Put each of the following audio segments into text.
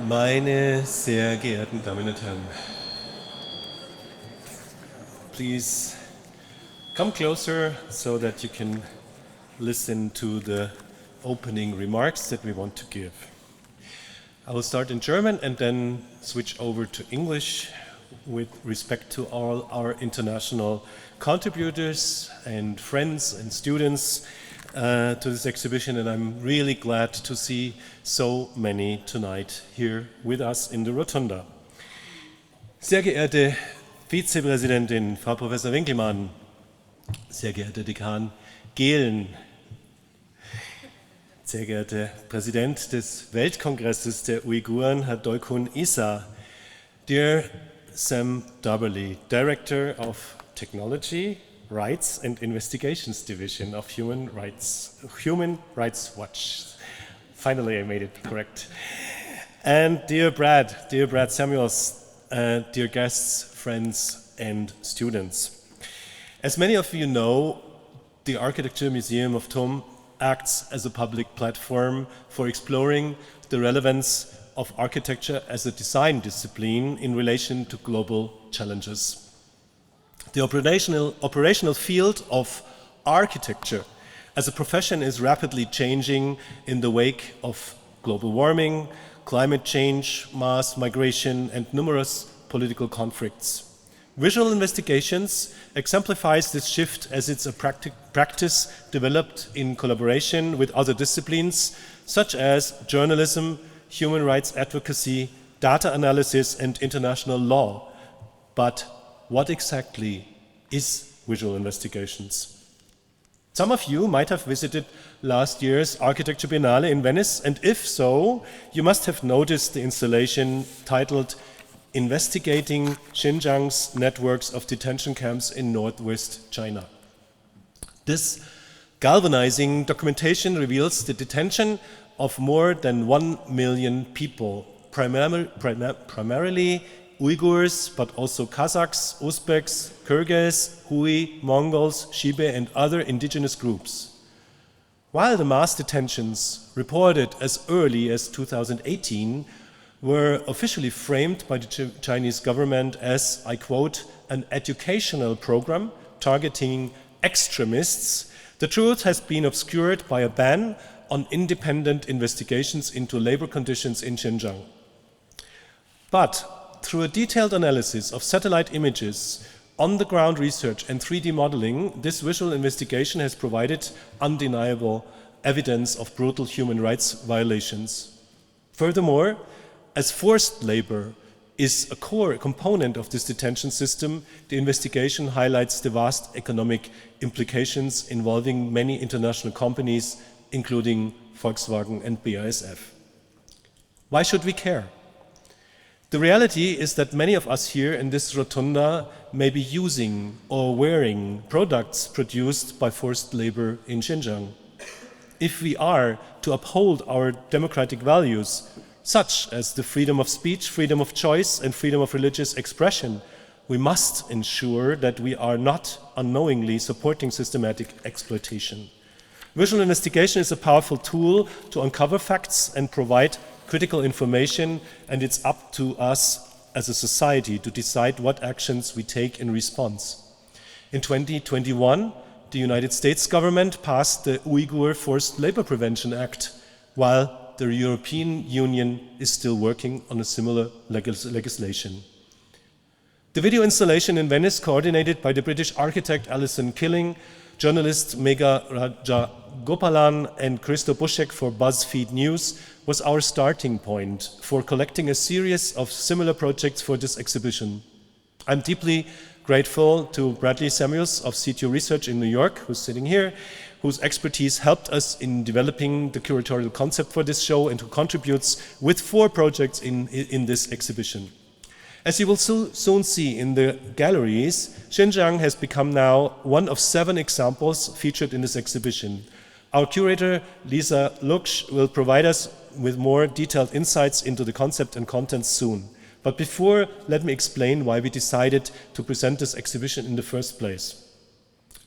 Meine sehr geehrten Damen und Herren, please come closer so that you can listen to the opening remarks that we want to give. I will start in German and then switch over to English with respect to all our international contributors and friends and students to this exhibition, and I'm really glad to see so many tonight here with us in the Rotunda. Sehr geehrte Vizepräsidentin, Frau Professor Winkelmann, sehr geehrter Dekan Gehlen, sehr geehrter Präsident des Weltkongresses der Uiguren, Herr Dolkun Issa, dear Sam Dubberley, Director of Technology, Rights and Investigations Division of Human Rights Watch. Finally, I made it correct. And dear Brad Samuels, dear guests, friends, and students. As many of you know, the Architekturmuseum of TUM acts as a public platform for exploring the relevance of architecture as a design discipline in relation to global challenges. The operational field of architecture as a profession is rapidly changing in the wake of global warming, climate change, mass migration, and numerous political conflicts. Visual investigations exemplifies this shift as it's a practice developed in collaboration with other disciplines such as journalism, human rights advocacy, data analysis, and international law. But what exactly is visual investigations? Some of you might have visited last year's Architecture Biennale in Venice, and if so, you must have noticed the installation titled Investigating Xinjiang's Networks of Detention Camps in Northwest China. This galvanizing documentation reveals the detention of more than 1 million people, primarily Uyghurs, but also Kazakhs, Uzbeks, Kyrgyz, Hui, Mongols, Shibe, and other indigenous groups. While the mass detentions reported as early as 2018 were officially framed by the Chinese government as, I quote, an educational program targeting extremists, the truth has been obscured by a ban on independent investigations into labor conditions in Xinjiang. But through a detailed analysis of satellite images, on-the-ground research and 3D modeling, this visual investigation has provided undeniable evidence of brutal human rights violations. Furthermore, as forced labor is a core component of this detention system, the investigation highlights the vast economic implications involving many international companies, including Volkswagen and BASF. Why should we care? The reality is that many of us here in this rotunda may be using or wearing products produced by forced labor in Xinjiang. If we are to uphold our democratic values, such as the freedom of speech, freedom of choice, and freedom of religious expression, we must ensure that we are not unknowingly supporting systematic exploitation. Visual investigation is a powerful tool to uncover facts and provide critical information, and it's up to us as a society to decide what actions we take in response. In 2021, the United States government passed the Uyghur Forced Labor Prevention Act, while the European Union is still working on a similar legislation. The video installation in Venice, coordinated by the British architect Alison Killing, journalists Megha Rajagopalan and Christo Buschek for BuzzFeed News, was our starting point for collecting a series of similar projects for this exhibition. I'm deeply grateful to Bradley Samuels of SITU Research in New York, who's sitting here, whose expertise helped us in developing the curatorial concept for this show and who contributes with 4 projects in this exhibition. As you will soon see in the galleries, Xinjiang has become now one of 7 examples featured in this exhibition. Our curator, Lisa Luksch, will provide us with more detailed insights into the concept and contents soon. But before, let me explain why we decided to present this exhibition in the first place.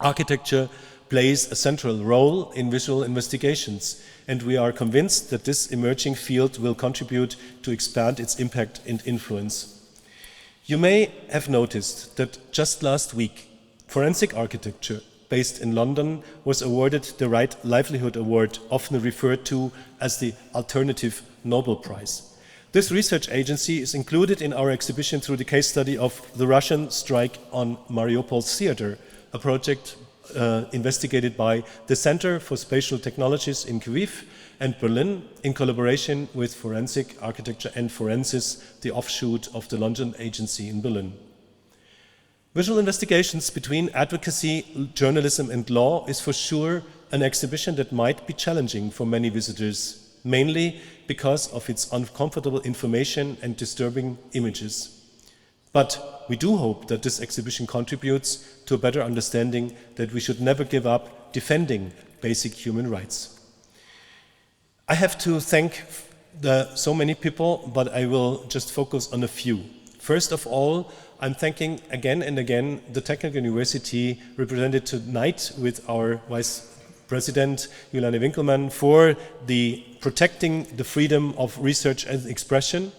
Architecture plays a central role in visual investigations, and we are convinced that this emerging field will contribute to expand its impact and influence. You may have noticed that just last week, forensic architecture based in London was awarded the Right Livelihood Award, often referred to as the Alternative Nobel Prize. This research agency is included in our exhibition through the case study of the Russian strike on Mariupol's theater, a project investigated by the Center for Spatial Technologies in Kyiv and Berlin in collaboration with Forensic Architecture and Forensis, the offshoot of the London agency in Berlin. Visual investigations between advocacy, journalism and law is for sure an exhibition that might be challenging for many visitors, mainly because of its uncomfortable information and disturbing images. But we do hope that this exhibition contributes to a better understanding that we should never give up defending basic human rights. I have to thank so many people, but I will just focus on a few. First of all, I'm thanking again and again the Technical University represented tonight with our Vice President Juliane Winkelmann for protecting the freedom of research and expression.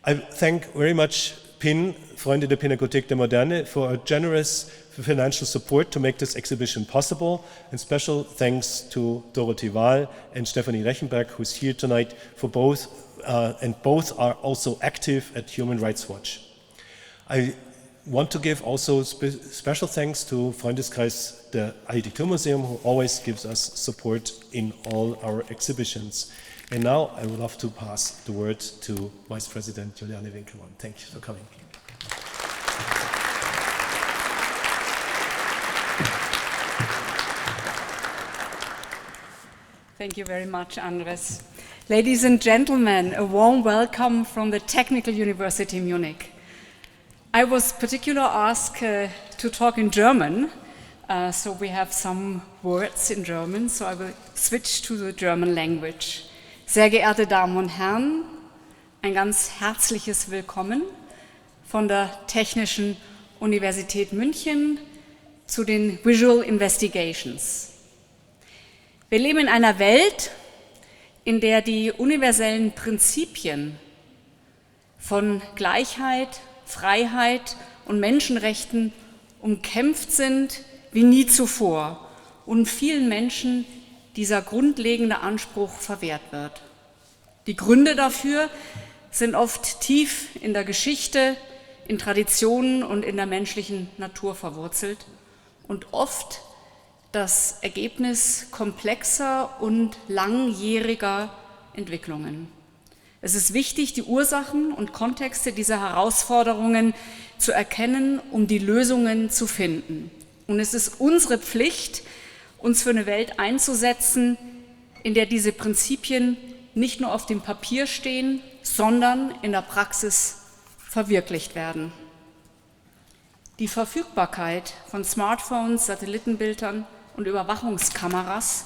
I thank very much PIN, Freunde der Pinakothek der Moderne, for a generous financial support to make this exhibition possible, and special thanks to Dorothee Wahl and Stephanie Rechenberg, who's here tonight, for both, and both are also active at Human Rights Watch. I want to give also special thanks to Freundeskreis der Architekturmuseum, who always gives us support in all our exhibitions. And now I would love to pass the word to Vice President Juliane Winkelmann. Thank you for coming. Thank you very much, Andres. Ladies and gentlemen, a warm welcome from the Technical University Munich. I was particularly asked to talk in German, so we have some words in German, so I will switch to the German language. Sehr geehrte Damen und Herren, ein ganz herzliches Willkommen von der Technischen Universität München zu den Visual Investigations. Wir leben in einer Welt, in der die universellen Prinzipien von Gleichheit, Freiheit und Menschenrechten umkämpft sind wie nie zuvor und vielen Menschen dieser grundlegende Anspruch verwehrt wird. Die Gründe dafür sind oft tief in der Geschichte, in Traditionen und in der menschlichen Natur verwurzelt und oft das Ergebnis komplexer und langjähriger Entwicklungen. Es ist wichtig, die Ursachen und Kontexte dieser Herausforderungen zu erkennen, um die Lösungen zu finden. Und es ist unsere Pflicht, uns für eine Welt einzusetzen, in der diese Prinzipien nicht nur auf dem Papier stehen, sondern in der Praxis verwirklicht werden. Die Verfügbarkeit von Smartphones, Satellitenbildern und Überwachungskameras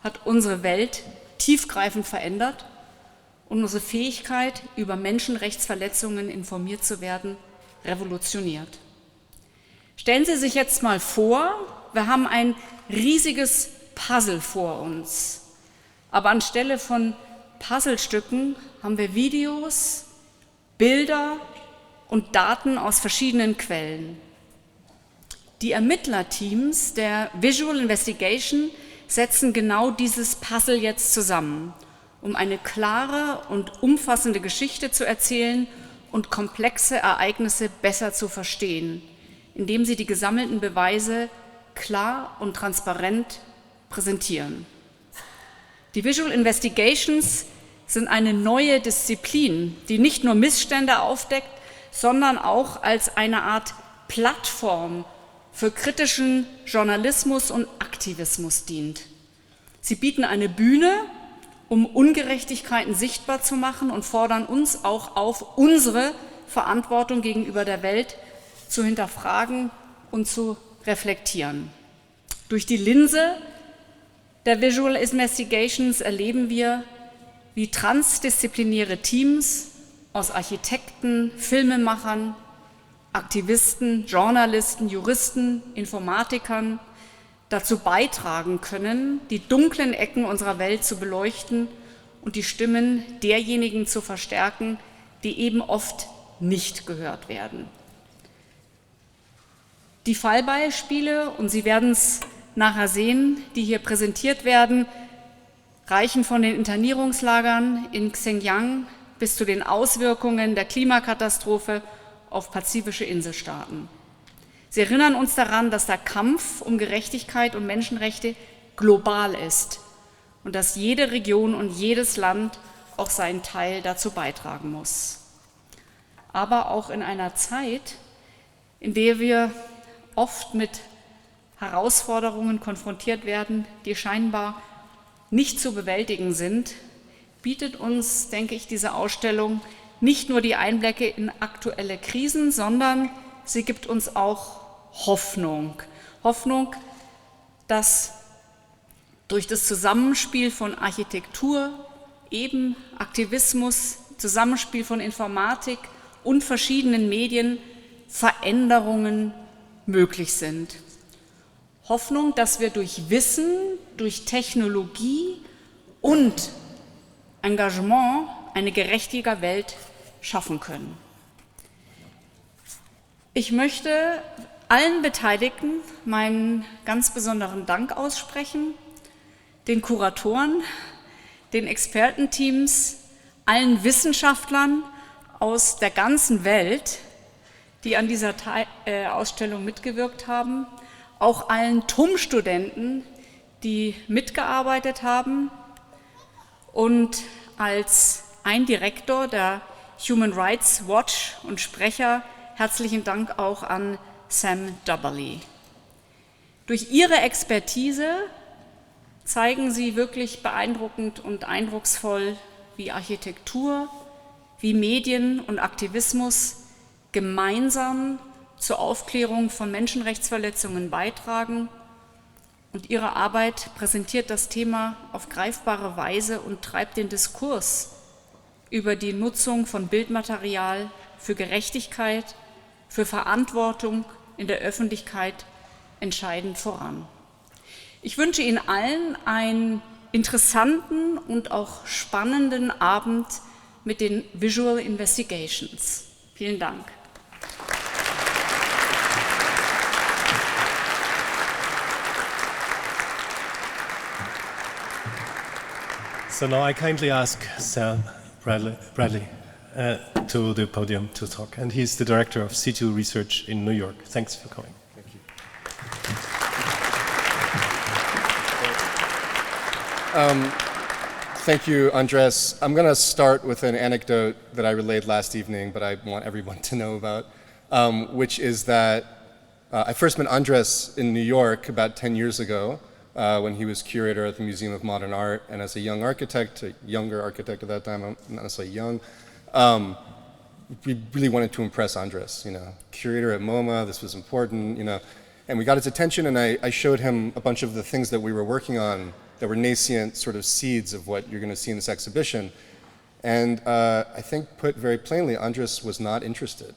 hat unsere Welt tiefgreifend verändert und unsere Fähigkeit, über Menschenrechtsverletzungen informiert zu werden, revolutioniert. Stellen Sie sich jetzt mal vor, wir haben ein riesiges Puzzle vor uns, aber anstelle von Puzzlestücken haben wir Videos, Bilder und Daten aus verschiedenen Quellen. Die Ermittlerteams der Visual Investigation setzen genau dieses Puzzle jetzt zusammen, um eine klare und umfassende Geschichte zu erzählen und komplexe Ereignisse besser zu verstehen, indem sie die gesammelten Beweise klar und transparent präsentieren. Die Visual Investigations sind eine neue Disziplin, die nicht nur Missstände aufdeckt, sondern auch als eine Art Plattform für kritischen Journalismus und Aktivismus dient. Sie bieten eine Bühne, um Ungerechtigkeiten sichtbar zu machen und fordern uns auch auf, unsere Verantwortung gegenüber der Welt zu hinterfragen und zu reflektieren. Durch die Linse der Visual Investigations erleben wir, wie transdisziplinäre Teams aus Architekten, Filmemachern, Aktivisten, Journalisten, Juristen, Informatikern, dazu beitragen können, die dunklen Ecken unserer Welt zu beleuchten und die Stimmen derjenigen zu verstärken, die eben oft nicht gehört werden. Die Fallbeispiele, und Sie werden es nachher sehen, die hier präsentiert werden, reichen von den Internierungslagern in Xinjiang bis zu den Auswirkungen der Klimakatastrophe auf pazifische Inselstaaten. Sie erinnern uns daran, dass der Kampf um Gerechtigkeit und Menschenrechte global ist und dass jede Region und jedes Land auch seinen Teil dazu beitragen muss. Aber auch in einer Zeit, in der wir oft mit Herausforderungen konfrontiert werden, die scheinbar nicht zu bewältigen sind, bietet uns, denke ich, diese Ausstellung nicht nur die Einblicke in aktuelle Krisen, sondern sie gibt uns auch Hoffnung. Hoffnung, dass durch das Zusammenspiel von Architektur, eben Aktivismus, Zusammenspiel von Informatik und verschiedenen Medien Veränderungen möglich sind. Hoffnung, dass wir durch Wissen, durch Technologie und Engagement eine gerechtige Welt schaffen können. Ich möchte allen Beteiligten meinen ganz besonderen Dank aussprechen, den Kuratoren, den Expertenteams, allen Wissenschaftlern aus der ganzen Welt, die an dieser Ausstellung mitgewirkt haben, auch allen TUM-Studenten, die mitgearbeitet haben, und als ein Direktor der Human Rights Watch und Sprecher herzlichen Dank auch an Sam Dubberley. Durch ihre Expertise zeigen sie wirklich beeindruckend und eindrucksvoll, wie Architektur, wie Medien und Aktivismus gemeinsam zur Aufklärung von Menschenrechtsverletzungen beitragen, und ihre Arbeit präsentiert das Thema auf greifbare Weise und treibt den Diskurs über die Nutzung von Bildmaterial für Gerechtigkeit, für Verantwortung in der Öffentlichkeit entscheidend voran. Ich wünsche Ihnen allen einen interessanten und auch spannenden Abend mit den Visual Investigations. Vielen Dank. So now I kindly ask Sam Bradley to the podium to talk, and he's the Director of SITU Research in New York. Thanks for coming. Thank you. Thank you, Andres. I'm going to start with an anecdote that I relayed last evening, but I want everyone to know about, which is that I first met Andres in New York about 10 years ago when he was curator at the Museum of Modern Art, and as a young architect, a younger architect at that time, I'm not necessarily young, we really wanted to impress Andres, curator at MoMA, this was important, and we got his attention, and I showed him a bunch of the things that we were working on that were nascent sort of seeds of what you're going to see in this exhibition. And I think, put very plainly, Andres was not interested.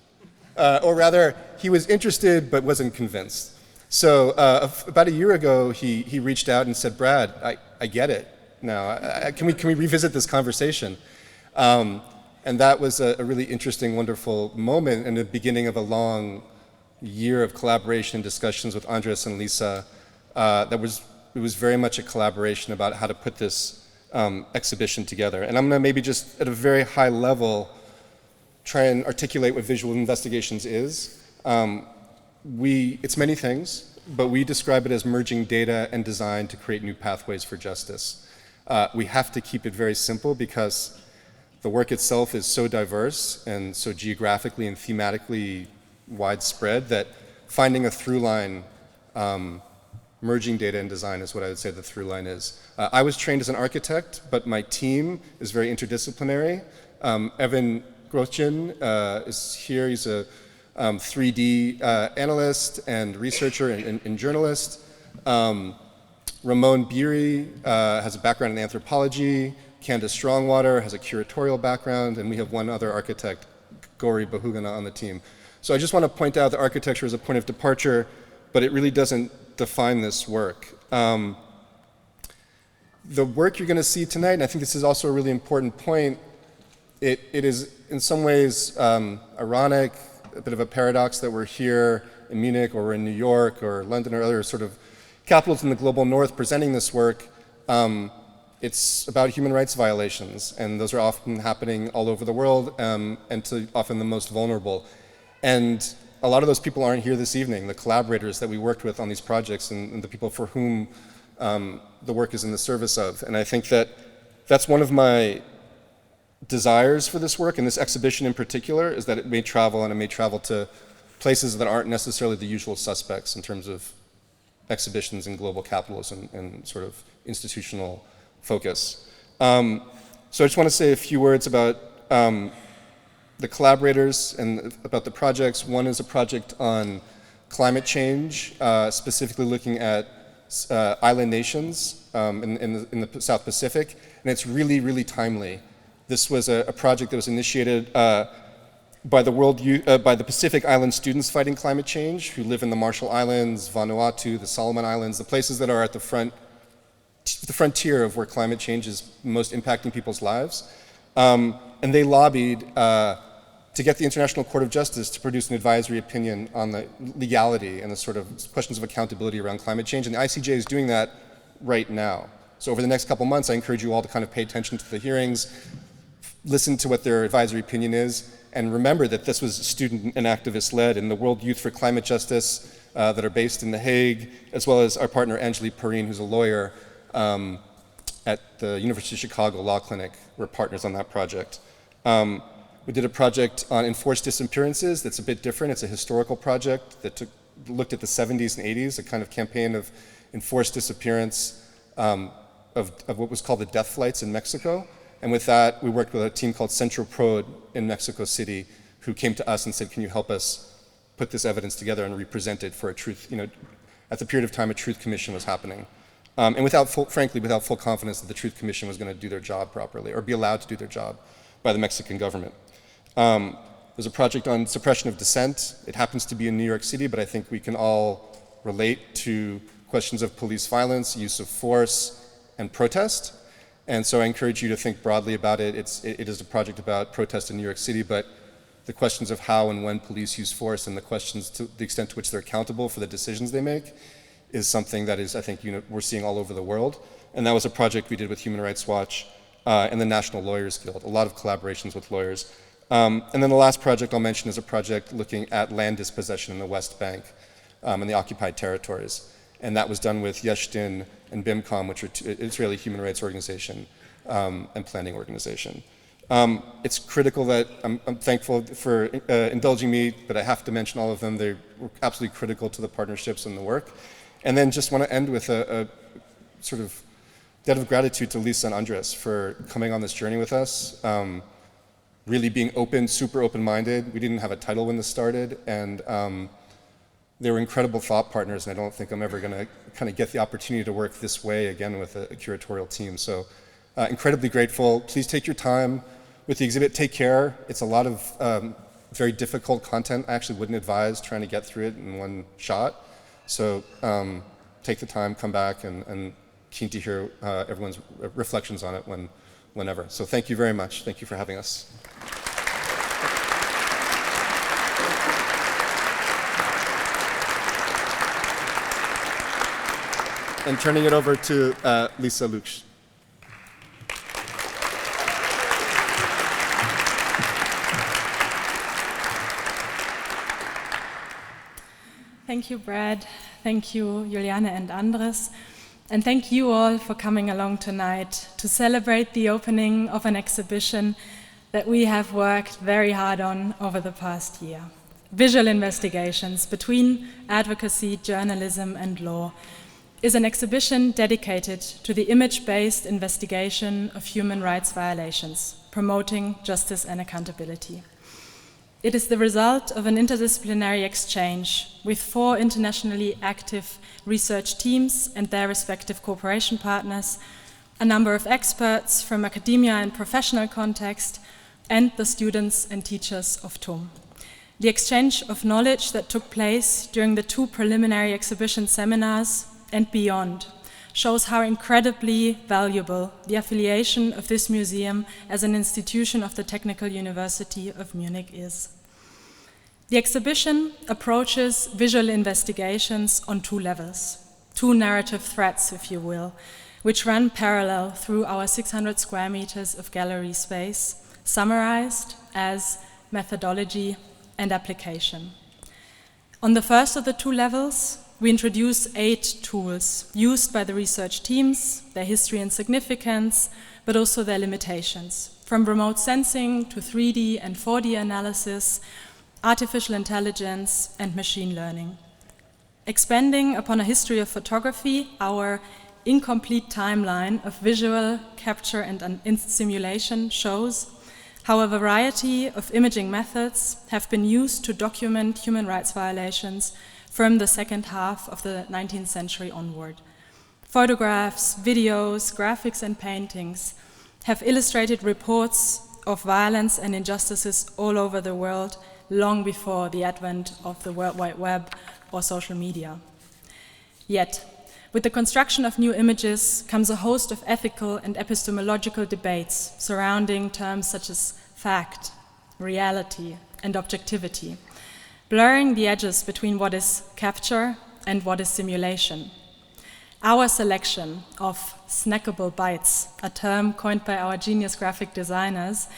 Or rather, he was interested but wasn't convinced. So about a year ago, he reached out and said, Brad, I get it now. Can we revisit this conversation? And that was a really interesting, wonderful moment and the beginning of a long year of collaboration and discussions with Andres and Lisa. It was very much a collaboration about how to put this exhibition together. And I'm going to maybe just at a very high level try and articulate what visual investigations is. It's many things, but we describe it as merging data and design to create new pathways for justice. We have to keep it very simple because the work itself is so diverse and so geographically and thematically widespread that finding a through line, merging data and design is what I would say the through line is. I was trained as an architect, but my team is very interdisciplinary. Evan Grothjen is here. He's a 3D analyst and researcher and journalist. Ramon Beery has a background in anthropology. Candace Strongwater has a curatorial background, and we have one other architect, Gauri Bahugana, on the team. So I just want to point out that architecture is a point of departure, but it really doesn't define this work. The work you're going to see tonight, and I think this is also a really important point, it is in some ways ironic, a bit of a paradox that we're here in Munich or we're in New York or London or other sort of capitals in the global north presenting this work. It's about human rights violations, and those are often happening all over the world, and to often the most vulnerable. And a lot of those people aren't here this evening, the collaborators that we worked with on these projects and the people for whom the work is in the service of. And I think that that's one of my desires for this work, and this exhibition in particular, is that it may travel, and it may travel to places that aren't necessarily the usual suspects in terms of exhibitions in global capitals and sort of institutional focus. So I just want to say a few words about the collaborators and about the projects. One is a project on climate change, specifically looking at island nations in the South Pacific, and it's really, really timely. This was a project that was initiated by the Pacific Island students fighting climate change, who live in the Marshall Islands, Vanuatu, the Solomon Islands, the places that are at the frontier of where climate change is most impacting people's lives. And they lobbied to get the International Court of Justice to produce an advisory opinion on the legality and the sort of questions of accountability around climate change. And the ICJ is doing that right now. So over the next couple months, I encourage you all to kind of pay attention to the hearings, listen to what their advisory opinion is, and remember that this was student and activist led, and the World Youth for Climate Justice that are based in The Hague, as well as our partner Angelique Perrine, who's a lawyer at the University of Chicago Law Clinic. We're partners on that project. We did a project on enforced disappearances that's a bit different. It's a historical project that looked at the 70s and 80s, a kind of campaign of enforced disappearance of what was called the death flights in Mexico. And with that, we worked with a team called Centro Prod in Mexico City, who came to us and said, can you help us put this evidence together and represent it for a truth, at the period of time a truth commission was happening. And frankly, without full confidence that the Truth Commission was going to do their job properly or be allowed to do their job by the Mexican government. There's a project on suppression of dissent. It happens to be in New York City, but I think we can all relate to questions of police violence, use of force, and protest. And so I encourage you to think broadly about it. It is a project about protest in New York City, but the questions of how and when police use force and the questions to the extent to which they're accountable for the decisions they make is something that is, I think, we're seeing all over the world. And that was a project we did with Human Rights Watch and the National Lawyers Guild, a lot of collaborations with lawyers. And then the last project I'll mention is a project looking at land dispossession in the West Bank and the occupied territories. And that was done with Yesh Din and BIMCOM, which are Israeli human rights organization and planning organization. It's critical that, I'm thankful for indulging me, but I have to mention all of them. They were absolutely critical to the partnerships and the work. And then just want to end with a sort of debt of gratitude to Lisa and Andres for coming on this journey with us, really being open, super open-minded. We didn't have a title when this started, and they were incredible thought partners, and I don't think I'm ever going to kind of get the opportunity to work this way again with a curatorial team. So incredibly grateful. Please take your time with the exhibit. Take care. It's a lot of very difficult content. I actually wouldn't advise trying to get through it in one shot. So take the time, come back, and keen to hear everyone's reflections on it whenever. So thank you very much. Thank you for having us. And turning it over to Lisa Luksch. Thank you, Brad. Thank you, Juliane and Andres. And thank you all for coming along tonight to celebrate the opening of an exhibition that we have worked very hard on over the past year. Visual Investigations Between Advocacy, Journalism and Law is an exhibition dedicated to the image-based investigation of human rights violations, promoting justice and accountability. It is the result of an interdisciplinary exchange with 4 internationally active research teams and their respective cooperation partners, a number of experts from academia and professional context, and the students and teachers of TUM. the exchange of knowledge that took place during the 2 preliminary exhibition seminars and beyond shows how incredibly valuable the affiliation of this museum as an institution of the Technical University of Munich is. The exhibition approaches visual investigations on 2 levels, 2 narrative threads, if you will, which run parallel through our 600 square meters of gallery space, summarized as methodology and application. On the first of the 2 levels, we introduce 8 tools used by the research teams, their history and significance, but also their limitations, from remote sensing to 3D and 4D analysis, artificial intelligence, and machine learning. Expanding upon a history of photography, our incomplete timeline of visual capture and simulation shows how a variety of imaging methods have been used to document human rights violations from the second half of the 19th century onward. Photographs, videos, graphics, and paintings have illustrated reports of violence and injustices all over the world long before the advent of the World Wide Web or social media. Yet, with the construction of new images comes a host of ethical and epistemological debates surrounding terms such as fact, reality, and objectivity, blurring the edges between what is capture and what is simulation. Our selection of snackable bytes, a term coined by our genius graphic designers,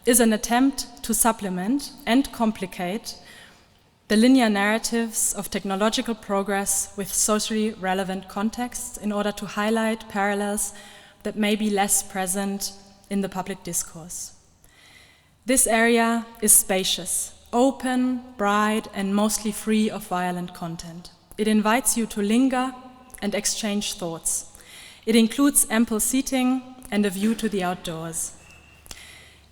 is an attempt to supplement and complicate the linear narratives of technological progress with socially relevant contexts in order to highlight parallels that may be less present in the public discourse. This area is spacious, open, bright, and mostly free of violent content. It invites you to linger and exchange thoughts. It includes ample seating and a view to the outdoors.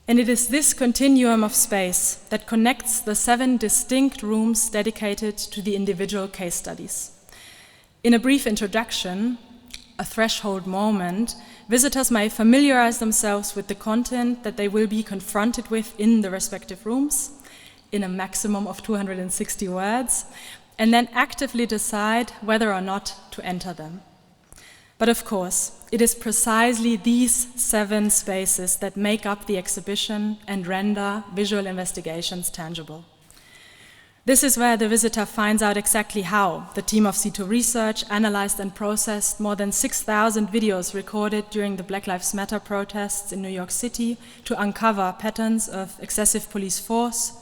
And it is this continuum of space that connects the 7 distinct rooms dedicated to the individual case studies. In a brief introduction, a threshold moment, visitors may familiarize themselves with the content that they will be confronted with in the respective rooms, in a maximum of 260 words, and then actively decide whether or not to enter them. But of course, it is precisely these 7 spaces that make up the exhibition and render visual investigations tangible. This is where the visitor finds out exactly how the team of SITU Research analyzed and processed more than 6,000 videos recorded during the Black Lives Matter protests in New York City to uncover patterns of excessive police force,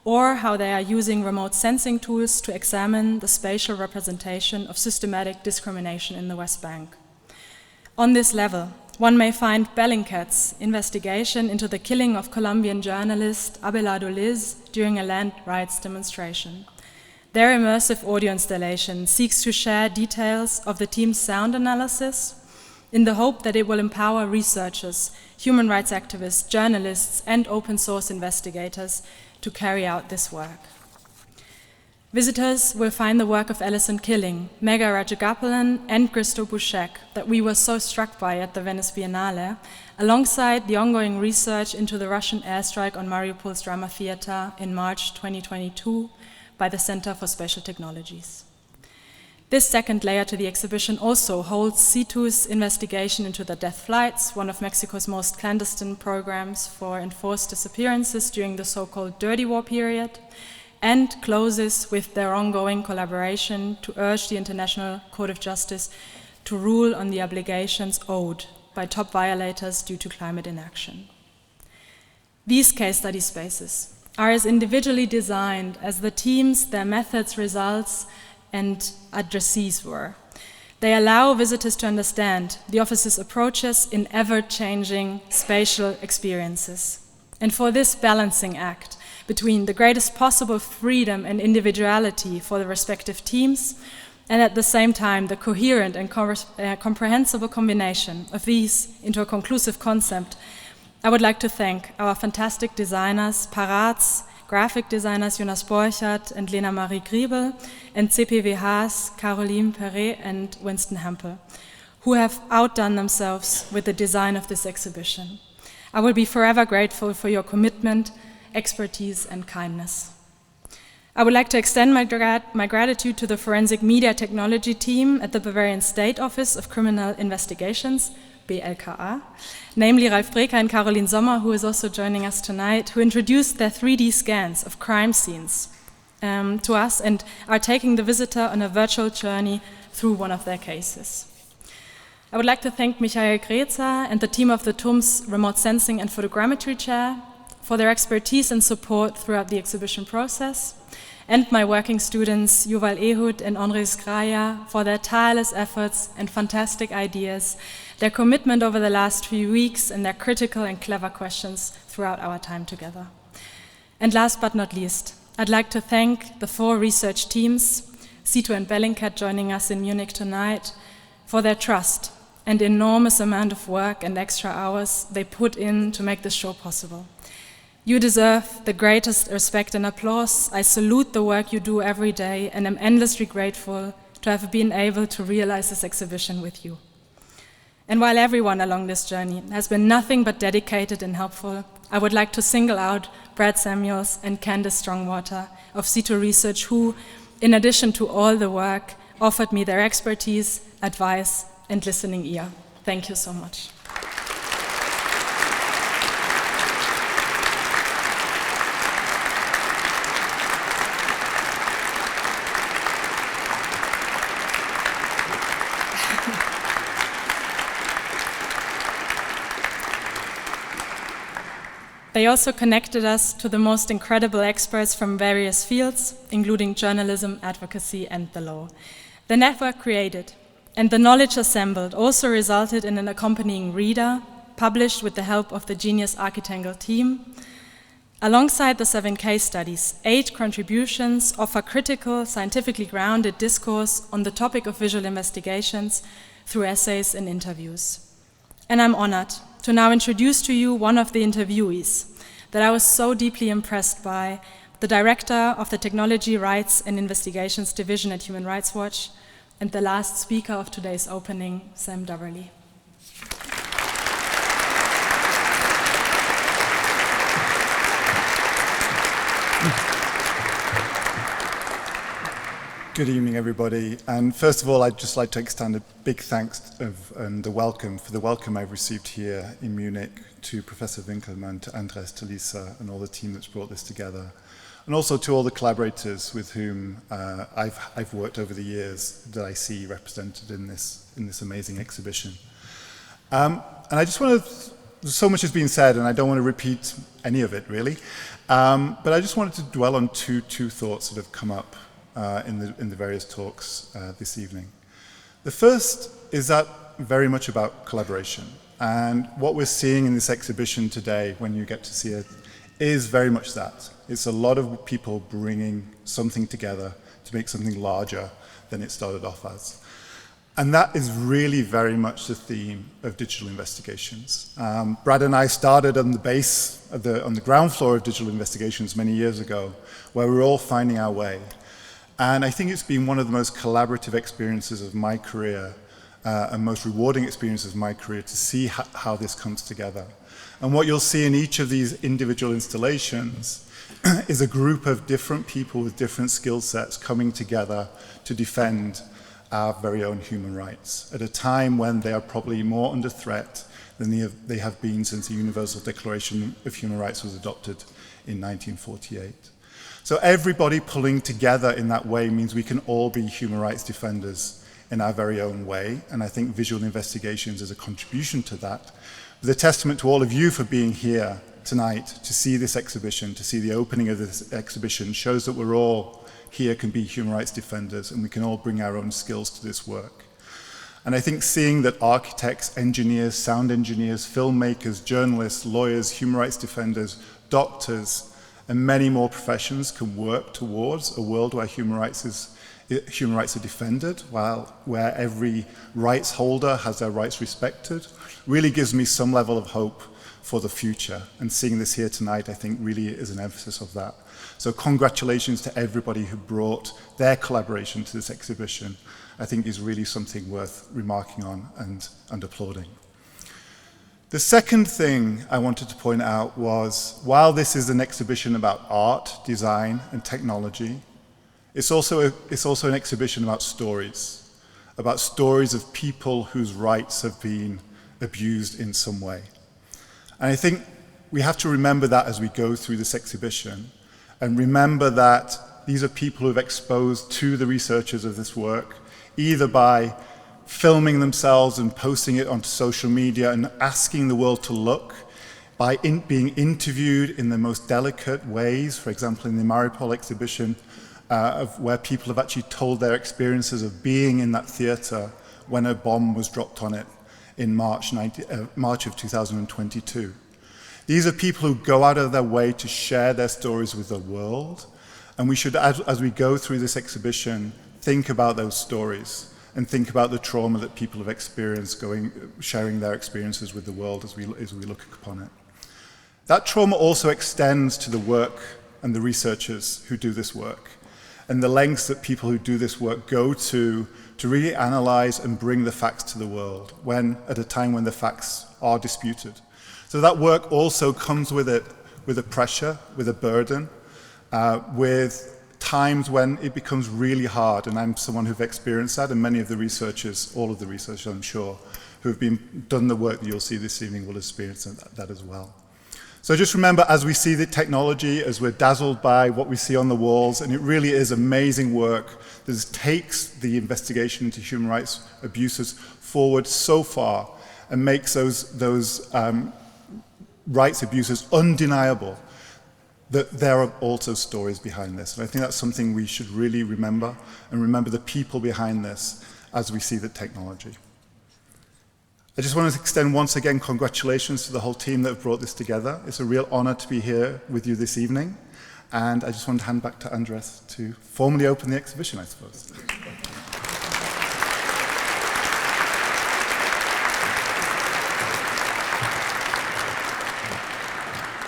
or how they are using remote sensing tools to examine the spatial representation of systematic discrimination in the West Bank. On this level, one may find Bellingcat's investigation into the killing of Colombian journalist Abelardo Liz during a land rights demonstration. Their immersive audio installation seeks to share details of the team's sound analysis in the hope that it will empower researchers, human rights activists, journalists, and open source investigators to carry out this work. Visitors will find the work of Alison Killing, Mega Rajagopalan, and Christo Bushek that we were so struck by at the Venice Biennale, alongside the ongoing research into the Russian airstrike on Mariupol's drama theater in March 2022 by the Center for Spatial Technologies. This second layer to the exhibition also holds SITU's investigation into the death flights, one of Mexico's most clandestine programs for enforced disappearances during the so-called Dirty War period, and closes with their ongoing collaboration to urge the International Court of Justice to rule on the obligations owed by top violators due to climate inaction. These case study spaces are as individually designed as the teams, their methods, results, and addressees were. They allow visitors to understand the office's approaches in ever-changing spatial experiences. And for this balancing act between the greatest possible freedom and individuality for the respective teams, and at the same time the coherent and comprehensible combination of these into a conclusive concept, I would like to thank our fantastic designers, Parats, graphic designers Jonas Borchert and Lena Marie Griebel, and CPWH's Caroline Perret and Winston Hempel, who have outdone themselves with the design of this exhibition. I will be forever grateful for your commitment, expertise, and kindness. I would like to extend my gratitude to the Forensic Media Technology team at the Bavarian State Office of Criminal Investigations, BLKA, namely Ralf Breker and Caroline Sommer, who is also joining us tonight, who introduced their 3D scans of crime scenes to us and are taking the visitor on a virtual journey through one of their cases. I would like to thank Michael Greza and the team of the TUM's Remote Sensing and Photogrammetry Chair for their expertise and support throughout the exhibition process, and my working students Yuval Ehud and André Skraya for their tireless efforts and fantastic ideas, their commitment over the last few weeks, and their critical and clever questions throughout our time together. And last but not least, I'd like to thank the 4 research teams, SITU and Bellingcat joining us in Munich tonight, for their trust and enormous amount of work and extra hours they put in to make this show possible. You deserve the greatest respect and applause. I salute the work you do every day and am endlessly grateful to have been able to realize this exhibition with you. And while everyone along this journey has been nothing but dedicated and helpful, I would like to single out Brad Samuels and Candice Strongwater of SITU Research, who, in addition to all the work, offered me their expertise, advice, and listening ear. Thank you so much. They also connected us to the most incredible experts from various fields, including journalism, advocacy, and the law. The network created and the knowledge assembled also resulted in an accompanying reader, published with the help of the Genius Architangle team. Alongside the 7 case studies, 8 contributions offer critical, scientifically grounded discourse on the topic of visual investigations through essays and interviews. And I'm honored to now introduce to you one of the interviewees that I was so deeply impressed by, the Director of the Technology, Rights and Investigations Division at Human Rights Watch, and the last speaker of today's opening, Sam Dubberley. Good evening, everybody. And first of all, I'd just like to extend a big thanks and the welcome I've received here in Munich to Professor Winkelmann, to Andres, to Lisa, and all the team that's brought this together. And also to all the collaborators with whom I've worked over the years that I see represented in this amazing exhibition. And I just want to, so much has been said, and I don't want to repeat any of it really, but I just wanted to dwell on two thoughts that have come up in the various talks this evening. The first is that very much about collaboration, and what we're seeing in this exhibition today, when you get to see it, is very much that. It's a lot of people bringing something together to make something larger than it started off as. And that is really very much the theme of digital investigations. Brad and I started on the base, on the ground floor of digital investigations many years ago, where we were all finding our way. And I think it's been one of the most collaborative experiences of my career and most rewarding experiences of my career to see how this comes together. And what you'll see in each of these individual installations is a group of different people with different skill sets coming together to defend our very own human rights at a time when they are probably more under threat than they have been since the Universal Declaration of Human Rights was adopted in 1948. So everybody pulling together in that way means we can all be human rights defenders in our very own way, and I think visual investigations is a contribution to that. But a testament to all of you for being here tonight to see this exhibition, to see the opening of this exhibition, shows that we're all here can be human rights defenders and we can all bring our own skills to this work. And I think seeing that architects, engineers, sound engineers, filmmakers, journalists, lawyers, human rights defenders, doctors, and many more professions can work towards a world where human rights are defended, where every rights holder has their rights respected, really gives me some level of hope for the future. And seeing this here tonight, I think really is an emphasis of that. So congratulations to everybody who brought their collaboration to this exhibition. I think is really something worth remarking on and applauding. The second thing I wanted to point out was, while this is an exhibition about art, design, and technology, it's also an exhibition about stories of people whose rights have been abused in some way. And I think we have to remember that as we go through this exhibition, and remember that these are people who have exposed to the researchers of this work, either by filming themselves and posting it onto social media and asking the world to look, by being interviewed in the most delicate ways, for example, in the Mariupol exhibition, where people have actually told their experiences of being in that theater when a bomb was dropped on it in March of 2022. These are people who go out of their way to share their stories with the world, and we should, as we go through this exhibition, think about those stories and think about the trauma that people have experienced sharing their experiences with the world as we look upon it. That trauma also extends to the work and the researchers who do this work, and the lengths that people who do this work go to really analyze and bring the facts to the world at a time when the facts are disputed. So that work also comes with it, with a pressure, with a burden, with times when it becomes really hard, and I'm someone who've experienced that, and many of the researchers, all of the researchers I'm sure, who have done the work that you'll see this evening will experience that as well. So just remember, as we see the technology, as we're dazzled by what we see on the walls, and it really is amazing work that takes the investigation into human rights abuses forward so far and makes those rights abuses undeniable, that there are also stories behind this. And I think that's something we should really remember, and remember the people behind this as we see the technology. I just want to extend once again congratulations to the whole team that have brought this together. It's a real honor to be here with you this evening. And I just want to hand back to Andres to formally open the exhibition, I suppose.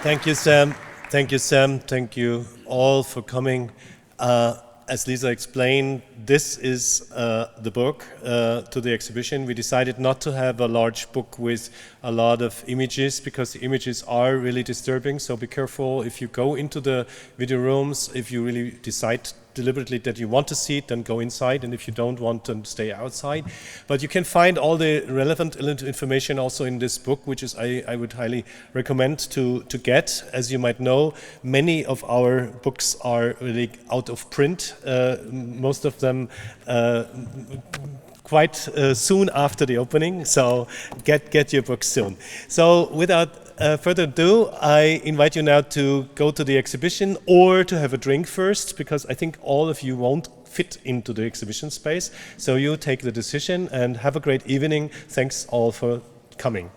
Thank you, Sam. Thank you, Sam. Thank you all for coming. As Lisa explained, this is the book to the exhibition. We decided not to have a large book with a lot of images because the images are really disturbing. So be careful if you go into the video rooms. If you really decide deliberately that you want to see it, then go inside, and if you don't want, then stay outside. But you can find all the relevant information also in this book, which is I would highly recommend to get. As you might know, many of our books are really out of print, most of them quite soon after the opening, so get your books soon. So without further ado, I invite you now to go to the exhibition or to have a drink first, because I think all of you won't fit into the exhibition space. So you take the decision and have a great evening. Thanks all for coming.